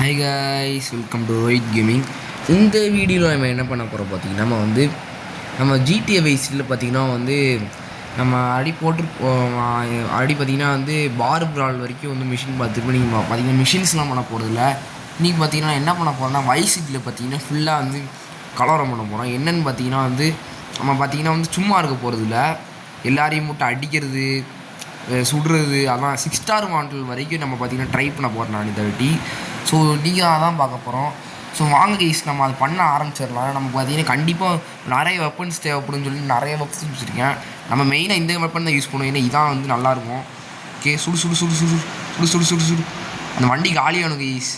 High guys, welcome to Rohit gaming. இந்த வீடியோவில் நம்ம என்ன பண்ண போகிறோம் பார்த்தீங்கன்னா, நம்ம ஜிடிஏ வைஸில் பார்த்திங்கன்னா நம்ம அடி போட்டு அடி பார்த்திங்கன்னா பார் ப்ரால் வரைக்கும் மிஷின் பார்த்துட்டு நீங்கள் பார்த்திங்கன்னா மிஷின்ஸ்லாம் பண்ண போகிறதில்ல. இன்றைக்கி பார்த்திங்கன்னா என்ன பண்ண போகிறோம்னா வைஸ் சிட்டியில் பார்த்திங்கன்னா ஃபுல்லாக கலவரம் பண்ண போகிறோம். என்னென்னு பார்த்திங்கன்னா நம்ம பார்த்திங்கன்னா சும்மா இருக்க போகிறதில்ல, எல்லாரையும் மட்டும் அடிக்கிறது, சுடுறது, அதான் 6 ஸ்டார் மாடல் வரைக்கும் நம்ம பார்த்திங்கன்னா ட்ரை பண்ண போகிறோம் நான் இந்த வாட்டி. ஸோ நீங்கள் அதான் பார்க்க போகிறோம். ஸோ வாங்க கைஸ், நம்ம அதை பண்ண ஆரம்பிச்சிடலாம். நம்ம பார்த்திங்கன்னா கண்டிப்பாக நிறைய வெப்பன்ஸ் தேவைப்படும்னு சொல்லி நிறைய வெப்பன்ஸ் வச்சுருக்கேன். நம்ம மெயினாக இந்த வெப்பன் தான் யூஸ் பண்ணுவோம், ஏன்னா இதான் நல்லாயிருக்கும். ஓகே, சுடு சுடு சுடு சுடு சுடு சுடு சுடு சுடு அந்த வண்டி காலியானும் கைஸ்.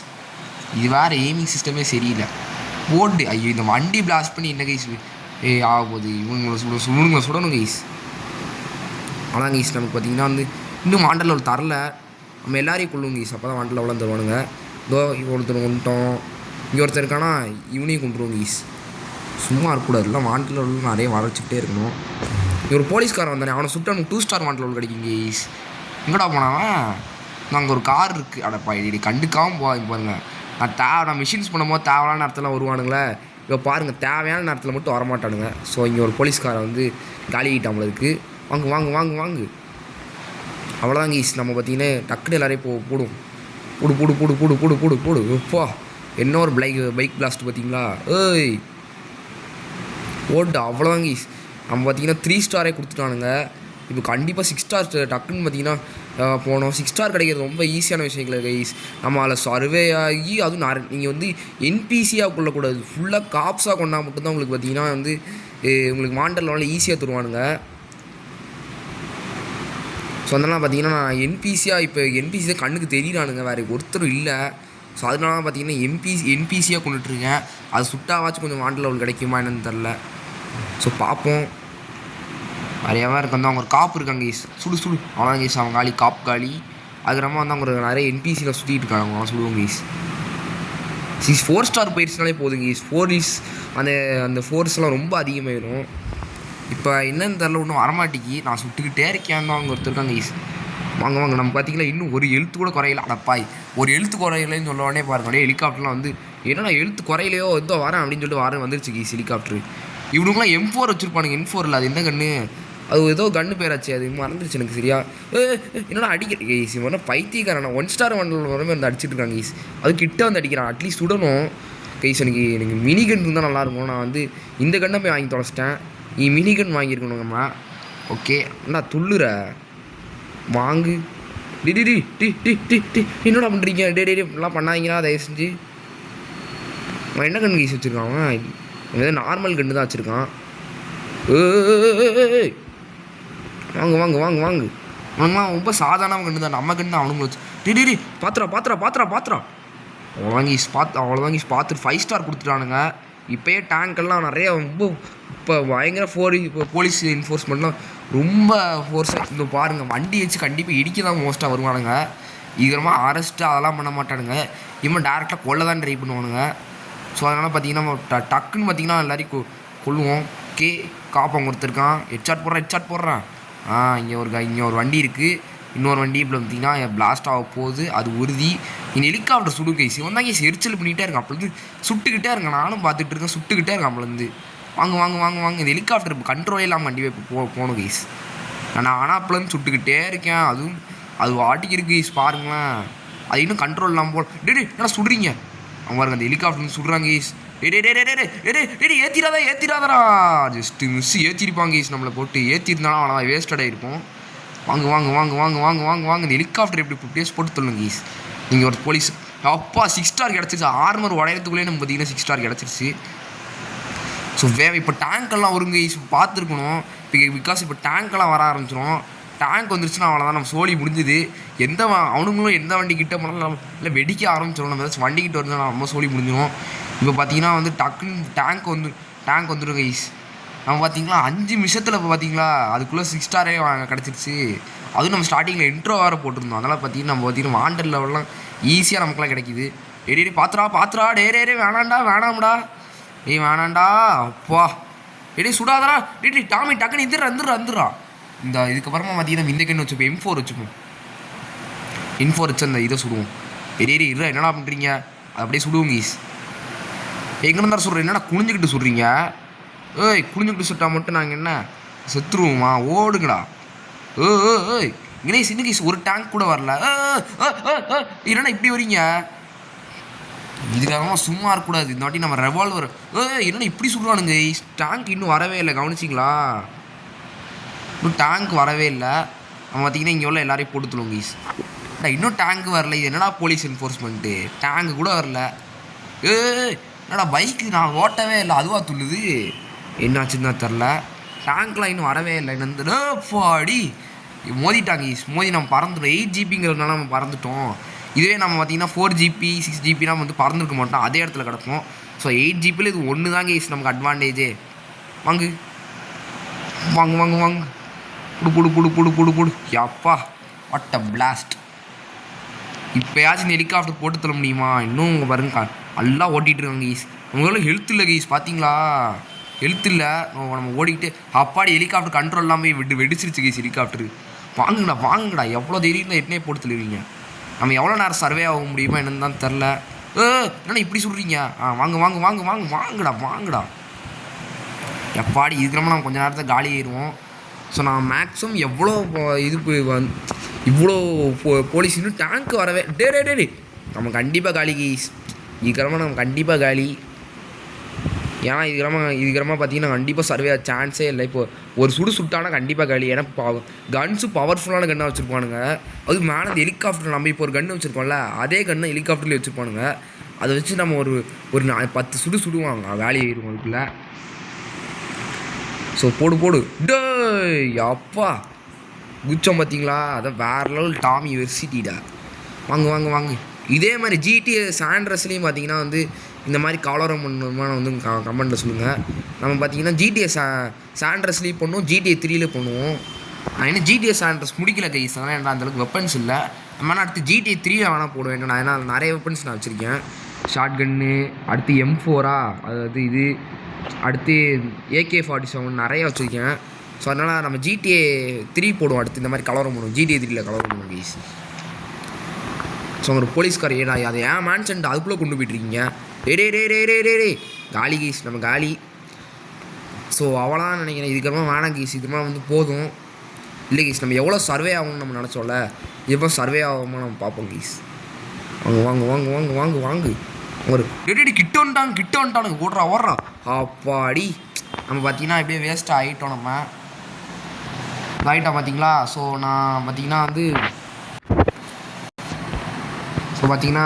இது வேறு எய்மிங் சிஸ்டமே சரியில்லை. போட்டு ஐயோ, இந்த வண்டி பிளாஸ்ட் பண்ணி என்ன கைஸ் ஆக போகுது. இவங்களை சுடணும் கைஸ். அதான் கைஸ், நமக்கு பார்த்திங்கன்னா இன்னும் வாண்டர் லெவல் தரல. நம்ம எல்லாரையும் கொள்ளுவோம் கைஸ், அப்போ தான் வாண்டர் லெவலாம் தருவானுங்க. இதோ ஒருத்தர் கொண்டுட்டோம், இங்கே ஒருத்தர் இருக்கானா இவனையும் கொண்டுருவோம் கைஸ். சும்மா இருக்கக்கூடாது, இல்லை வாண்டர் லெவல் நிறைய வரைச்சிக்கிட்டே இருக்கணும். ஒரு போலீஸ்காரன் வந்தானே, அவனை சுட்டு அவனுக்கு 2 ஸ்டார் வாண்டர் லெவல் கிடைக்கும் கைஸ். எங்கடா போனாவன்? அங்கே ஒரு கார் இருக்குது. அடப்பா, இது கண்டுக்காமல் பாருங்க. நான் மிஷின்ஸ் பண்ணும்போது தேவையான நேரத்தில் வருவானுங்களே. இப்போ பாருங்கள், தேவையான நேரத்தில் மட்டும் வரமாட்டானுங்க. ஸோ இங்கே ஒரு போலீஸ்காரன் காலிக்கிட்டாமல் இருக்குது. வாங்கு வாங்கு வாங்கு வாங்கு. அவ்வளோதான் கைஸ், நம்ம பார்த்திங்கன்னா டக்குனு எல்லாரையும் போடும். போடு போடு போடு போடு போடு போடு போடு. எப்பா, என்ன ஒரு பைக் பிளாஸ்ட் பார்த்தீங்களா? ஏய் ஓட்டு. அவ்வளோதான் கைஸ், நம்ம பார்த்திங்கன்னா 3 ஸ்டாரே கொடுத்துட்டானுங்க. இப்போ கண்டிப்பாக 6 ஸ்டார் டக்குன்னு பார்த்திங்கன்னா போனோம். 6 ஸ்டார் கிடைக்கிறது ரொம்ப ஈஸியான விஷயங்கள் கைஸ். நம்ம அதில் சர்வே ஆகி அதுவும் நீங்கள் என்பிசியாக கொள்ளக்கூடாது, ஃபுல்லாக காப்ஸாக கொண்டால் மட்டும்தான் உங்களுக்கு பார்த்திங்கன்னா உங்களுக்கு வாண்டர் லெவலில் ஈஸியாக தருவானுங்க. ஸோ அதனால் பார்த்திங்கன்னா நான் என்பிசி தான் கண்ணுக்கு தெரியிறானுங்க, வேறு ஒருத்தரும் இல்லை. ஸோ அதனால பார்த்திங்கன்னா என்பிசியாக கொண்டுட்ருக்கேன். அது சுட்டாவாச்சும் கொஞ்சம் வாண்டர் லெவல் கிடைக்குமா என்னன்னு தெரில. ஸோ பார்ப்போம். நிறையாவே இருக்கு. அவங்க ஒரு காப்பு இருக்காங்க கைஸ், சுடு சுடு. அவ்வளோதான் கைஸ், அவங்க காப்பு காலி. அதுக்கப்புறமா அவங்க நிறைய என்பிசியில் சுற்றிட்டு இருக்காங்க, அவங்க சுடுவோம் கைஸ். 4 ஸ்டார் போயிடுச்சுனாலே போதும் கைஸ். அந்த ஃபோர்ஸ்லாம் ரொம்ப அதிகமாகிடும். இப்போ என்னன்னு தெரில, ஒன்றும் வரமாட்டிக்கு. நான் சுட்டுக்கிட்டே இருக்கேன் தான் அவங்க ஒருத்தர் இருக்காங்க கைஸ். வாங்க வாங்க. நம்ம பார்த்திங்களா இன்னும் ஒரு எழுத்து கூட குறையல. அடப்பாய், ஒரு எழுத்து குறையலன்னு சொல்ல உடனே பாருங்க, அப்படியே ஹெலிகாப்டர்லாம் என்னடா எழுத்து குறையிலையோ இதோ வரேன் அப்படின்னு சொல்லிட்டு வந்துருச்சு கைஸ் ஹெலிகாப்டர். இவனுக்குலாம் M4 வச்சுருப்பானுங்க. M4 இல்லை, அது என்ன கன்று, அது ஏதோ கன்று பேராச்சு, அது மறந்துருச்சு எனக்கு சரியா. என்னடா அடிக்கிற கைஸ், இவன் பைத்தியக்காரன். 1 ஸ்டார் வாண்டர் வரமே அடிச்சுட்டு இருக்காங்க கைஸ். அது கிட்ட அடிக்கிறான். அட்லீஸ்ட் சுடணும் கைஸ். எனக்கு மினி கன் இருந்தால் நல்லாயிருக்கும். நான் இந்த கன்னை போய் வாங்கி தொலைச்சிட்டேன். மினி கன் வாங்கியிருக்கணுங்கம்மா. ஓகே, என்ன துள்ளுற வாங்கு. டி டி டி டி டி டி என்னடா பண்ணுறீங்க? இப்படிலாம் பண்ணாதீங்களா தயவு செஞ்சு. அவன் என்ன கன் கைஸ் வச்சுருக்கான்? அவன் ஏதோ நார்மல் கன்று தான் வச்சுருக்கான். வாங்கு வாங்கு வாங்கு வாங்கு. அவனுங்களாம் ரொம்ப சாதாரண கன்று தான், நம்ம கன்று அவனுங்களை வச்சு. டி பாத்திரா அவ்வளோதான் கைஸ். அவ்வளோதான் கைஸ் பார்த்துட்டு 5 ஸ்டார் கொடுத்துட்டானுங்க. இப்போயே டேங்கெல்லாம் நிறைய ரொம்ப இப்போ பயங்கர போலீஸ் என்ஃபோர்ஸ்மெண்ட்லாம் ரொம்ப ஃபோர்ஸாக. இந்த பாருங்கள், வண்டி வச்சு கண்டிப்பாக இடிக்க தான் மோஸ்ட்டாக வருவானுங்க. இதுக்கப்புறமா அரெஸ்ட்டு அதெல்லாம் பண்ண மாட்டானுங்க. இவன் டேரெக்டாக கொல்ல தான் ட்ரை பண்ணுவானுங்க. ஸோ அதனால் பார்த்திங்கன்னா நம்ம டக்குன்னு பார்த்திங்கன்னா எல்லாரையும் கொல்லுவோம். காப்பம் கொடுத்துருக்கான். ஹெட்ஷாட் போடுறான். இங்கே ஒரு வண்டி இருக்குது. இன்னொரு வண்டி இப்போ பார்த்திங்கன்னா பிளாஸ்ட் ஆக போகுது, அது உறுதி. இந்த ஹெலிகாப்டர் சுடு கைஸ். இவன் தான் கைஸ் எரிச்சல் பண்ணிகிட்டே இருக்கான். அப்போது சுட்டுக்கிட்டே இருக்கேன், நானும் பார்த்துட்டு இருக்கேன். சுட்டுக்கிட்டே இருக்கேன் அப்போலேருந்து. வாங்க வாங்க வாங்க வாங்க. இந்த ஹெலிகாப்டர் இப்போ கண்ட்ரோலே இல்லாமல் கண்டிப்பாக இப்போ போகணும் கைஸ். நான் ஆனால் அப்போலேருந்து சுட்டுக்கிட்டே இருக்கேன். அது வாட்டிக்கு இருக்குது கைஸ். பாருங்களேன், அது இன்னும் கண்ட்ரோல் இல்லாமல் என்ன சுடுறீங்க? அவங்க பாருங்க, அந்த ஹெலிகாப்டர் சுடுறாங்க கைஸ். ஏற்றிடாதரா. ஜஸ்ட்டு மிஸ் ஏற்றிருப்பாங்க கைஸ். நம்மளை போட்டு ஏற்றிருந்தாலும் அவ்வளோதான், வேஸ்டடாக இருக்கும். வாங்க வாங்க வாங்க வாங்க வாங்க வாங்க வாங்க. இந்த ஹெலிகாப்டர் எப்படி பேஸ் போட்டு சொல்லுங்க கைஸ். நீங்கள் ஒரு போலீஸ் அப்பா 6 ஸ்டார் கிடச்சிருச்சு. ஆர்மர் உடையறதுக்குள்ளே நம்ம பார்த்திங்கன்னா 6 ஸ்டார் கிடச்சிருச்சு. ஸோ இப்போ டேங்க்கெல்லாம் வருங்க கைஸ், பார்த்துருக்கணும். பிகாஸ் இப்போ டேங்க்கெல்லாம் வர ஆரம்பிச்சிடும். டேங்க் வந்துருச்சுன்னா அவ்வளோதான், நம்ம சோழி முடிஞ்சுது. அவனுங்களும் எந்த வண்டி கிட்டே போனாலும் நம்ம இல்லை வெடிக்க ஆரம்பிச்சிடும். நம்ம ஏதாச்சும் வண்டி கிட்ட வருதுன்னா நம்ம சோழி முடிஞ்சிடும். இப்போ பார்த்திங்கன்னா டக்குன்னு டேங்க் வந்துடும் கைஸ். நம்ம பார்த்திங்களா 5 நிமிஷத்தில் இப்போ பார்த்திங்களா அதுக்குள்ளே 6 ஸ்டாரே கிடச்சிருச்சு. அதுவும் நம்ம ஸ்டார்டிங்கில் இன்ட்ரோ வேறு போட்டிருந்தோம். அதனால் பார்த்திங்கன்னா நம்ம பார்த்திங்கன்னா வாண்டர் லெவல்லாம் ஈஸியாக நமக்குலாம் கிடைக்கிது. பாத்திரா வேணாம்டா வேணாண்டா. அப்பா சுடாதரா. டாமி டக்குன்னு வந்துடுறா. இதுக்கப்புறமா பார்த்திங்கன்னா இந்த கன்று வச்சுப்போம். M4 வச்சுப்போம். M4 வச்சு அந்த இதை சுடுவோம். என்னடா பண்ணுறீங்க? அது அப்படியே சுடுவோம் கீஸ். எங்கே இருந்தாலும் சொல்கிறேன், என்னடா குனிஞ்சிக்கிட்டு சொல்கிறீங்க? ஏய் குனிஞ்சிக்கிட்டு சுட்டா மட்டும் நாங்கள் என்ன செத்துருவோமா? ஓடுங்கடா. ஏய் இங்கே சின்ன கீஸ் ஒரு டேங்க் கூட வரல. என்னடா இப்படி வரீங்க? இதுக்காக சும்மா இருக்கக்கூடாது. இந்த வாட்டி நம்ம ரெவால்வர் என்னென்ன இப்படி சொல்கிறானுங்க. டேங்க் இன்னும் வரவே இல்லை, கவனிச்சிங்களா? இன்னும் டேங்க் வரவே இல்லை. நம்ம பார்த்தீங்கன்னா இங்கே உள்ள எல்லாரையும் போட்டுத்துருவோம் கீஸ். இன்னும் டேங்க் வரல. இது என்னடா போலீஸ் என்ஃபோர்ஸ்மெண்ட்டு? டேங்கு கூட வரல. என்னடா பைக்கு நான் ஓட்டவே இல்லை, அதுவாக துள்ளுது. என்னாச்சுன்னு தான் தெரில. டேங்க்லாம் இன்னும் வரவே இல்லை. என்ன பாடி மோதிட்டாங்க கீஸ். மோதி நம்ம பறந்துட்டோம். 8 ஜிபிங்கிறதுனால நம்ம பறந்துட்டோம். இதுவே நம்ம பார்த்திங்கன்னா 4 ஜிபி 6 ஜிபினா வந்து பறந்துருக்க மாட்டோம், அதே இடத்துல கிடப்போம். ஸோ 8 ஜிபியில் இது ஒன்று தாங்க கீஸ் நமக்கு அட்வான்டேஜே. வாங்கு வாங்கு வாங்கு வாங்கு புடு புடு புடு புடு புடு புடு. யப்பா வாட் அ பிளாஸ்ட். இப்போயாச்சும் இந்த ஹெலிகாப்டர் போட்டு தர முடியுமா? இன்னும் உங்கள் பாருங்க நல்லா ஓட்டிகிட்டு இருக்காங்க கீஸ். உங்களால் ஹெல்த் இல்லை கீஸ், பார்த்தீங்களா? ஹெல்த் இல்லை. நம்ம ஓடிக்கிட்டு அப்பாடி ஹெலிகாப்டர் கண்ட்ரோல் இல்லாமல் வெடிச்சிருச்சு கீஸ் ஹெலிகாப்டரு. வாங்குங்கடா வாங்குங்கடா. எவ்வளோ தைரியம் தான் எட்டனே போட்டு தருவீங்க. நம்ம எவ்வளோ நேரம் சர்வே ஆக முடியுமா என்னன்னு தான் தெரில. என்னடா இப்படி சொல்கிறீங்க? வாங்க வாங்க வாங்க வாங்க வாங்கடா வாங்கடா. எப்பாடி இருக்கிறோமா நம்ம கொஞ்சம் நேரத்தில் காலி ஆயிடுவோம். ஸோ நான் மேக்ஸிமம் எவ்வளோ இதுக்கு இவ்வளோ போலீஸ் இன்னும் டேங்க் வரவே டே நம்ம கண்டிப்பாக காலி கீஸ். இதுக்கிறமா நம்ம கண்டிப்பாக காலி. ஏன்னா இதுக்கிறமா பார்த்தீங்கன்னா கண்டிப்பாக சர்வே சான்ஸே இல்லை. இப்போ ஒரு சுட்டானா கண்டிப்பாக காலி. ஏன்னா கன்ஸு பவர்ஃபுல்லான கன்னாக வச்சுருப்பானுங்க. அது மேலே அந்த ஹெலிகாப்டர் நம்ம இப்போ ஒரு கன்று வச்சுருக்கோம்ல, அதே கன்று ஹெலிகாப்டர்லேயே வச்சுருப்பானுங்க. அதை வச்சு நம்ம ஒரு 10 சுடுவாங்க, வேலையை ஆயிடும் அதுக்குள்ள. ஸோ போடு டே அப்பா குச்சம் பார்த்தீங்களா? அதை வேறு லெவல் டாமி வெர்சிட்டிடா. வாங்க வாங்க வாங்க. இதே மாதிரி ஜிடிஏ சாண்ட்ரஸ்லேயும் பார்த்தீங்கன்னா வந்து இந்த மாதிரி கலவரம் பண்ணணுமா வந்து கமெண்ட்டில் சொல்லுங்கள். நம்ம பார்த்தீங்கன்னா ஜிடிஏ சாண்ட்ரஸ்லேயும் பண்ணுவோம், ஜிடிஏ 3ல பண்ணுவோம். நான் என்ன ஜிடிஏ சாண்ட்ரஸ் முடிக்கல கைஸ், அதனால் என்கிட்ட அந்தளவுக்கு வெப்பன்ஸ் இல்லை. நம்ம அடுத்து ஜிடிஏ 3ல வேணால் போடுவேன். நான் ஏன்னா நிறைய வெப்பன்ஸ் நான் வச்சுருக்கேன். ஷார்ட் கன்னு, அடுத்து M4 அதாவது இது, அடுத்து AK-47 நிறையா வச்சுருக்கேன். ஸோ அதனால் நம்ம ஜிடிஏ 3 போடுவோம். அடுத்து இந்த மாதிரி கலவரம் பண்ணுவோம், ஜிடிஏ 3ல கலவரம் பண்ணுவோம் கைஸ். ஸோ ஒரு போலீஸ்கார் ஏடா அதை ஏன் மேன்சன் அதுக்குள்ளே கொண்டு போயிட்டுருக்கீங்க? டே காலி கீஸ், நம்ம காலி. ஸோ அவளாம் நினைக்கிறேன். இதுக்கப்புறமா வேணாம் கீஸ், இதுக்கப்புறமா வந்து போதும். இல்லை கீஸ், நம்ம எவ்வளோ சர்வே ஆகும்னு நம்ம நினச்சோம்ல, எவ்வளோ சர்வே ஆகுமோ நம்ம பார்ப்போம் கீஸ். வாங்க வாங்க வாங்க வாங்க வாங்க வாங்க. ஒரு கிட்ட வந்துட்டானுங்க ஓடுறா. அப்பாடி நம்ம பார்த்தீங்கன்னா இப்படியே வேஸ்ட்டாக ஆகிட்டோம். நம்ம ஆகிட்டோம் பார்த்தீங்களா? ஸோ நான் பார்த்தீங்கன்னா வந்து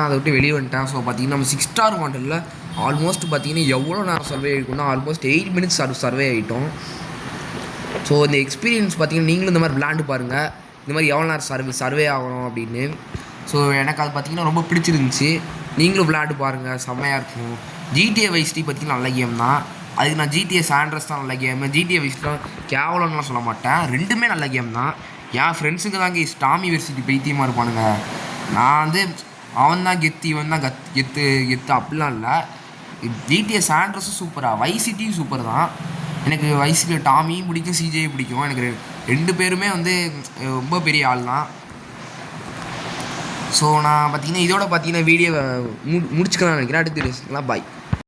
அதை விட்டு வெளியே வந்துட்டேன். ஸோ பார்த்தீங்கன்னா நம்ம 6 ஸ்டார் மாடலில் ஆல்மோஸ்ட் பார்த்தீங்கன்னா எவ்வளோ நேரம் சர்வே ஆகிருக்குன்னா ஆல்மோஸ்ட் 8 மினிட்ஸ் சர்வே ஆகிட்டோம். ஸோ இந்த எக்ஸ்பீரியன்ஸ் பார்த்தீங்கன்னா நீங்களும் இந்த மாதிரி விளாண்டு பாருங்கள், இந்த மாதிரி எவ்வளோ நேரம் சர்வே ஆகணும் அப்படின்னு. ஸோ எனக்கு அது பார்த்தீங்கன்னா ரொம்ப பிடிச்சிருந்துச்சி. நீங்களும் விளாண்டு பாருங்கள், செம்மையாக இருக்கும். ஜிடிஏ வைஸ் பார்த்தீங்கன்னா நல்ல கேம் தான். அதுக்கு நான் ஜிடிஏ சாண்ட்ரஸ் தான் நல்ல கேமு, ஜிடிஏ வைஸ்லாம் கேவலம்லாம் சொல்ல மாட்டேன். ரெண்டுமே நல்ல கேம் தான். என் ஃப்ரெண்ட்ஸுங்க தாங்க டாமி வெர்சிட்டி பைத்தியமாக இருப்பானுங்க. நான் வந்து அவன் தான் கெத்து, இவன் தான் கெத்து அப்படிலாம் இல்லை. ஜிடிஏ சாண்ட்ரஸும் சூப்பராக, வைசிட்டியும் சூப்பர் தான். எனக்கு வைசிட்டி டாமியும் பிடிக்கும், சிஜேயும் பிடிக்கும். எனக்கு 2 பேருமே வந்து ரொம்ப பெரிய ஆள் தான். ஸோ நான் பார்த்தீங்கன்னா இதோட பார்த்தீங்கன்னா வீடியோவை முடிச்சுக்கலாம் நினைக்கிறேன். அடுத்து பாய்.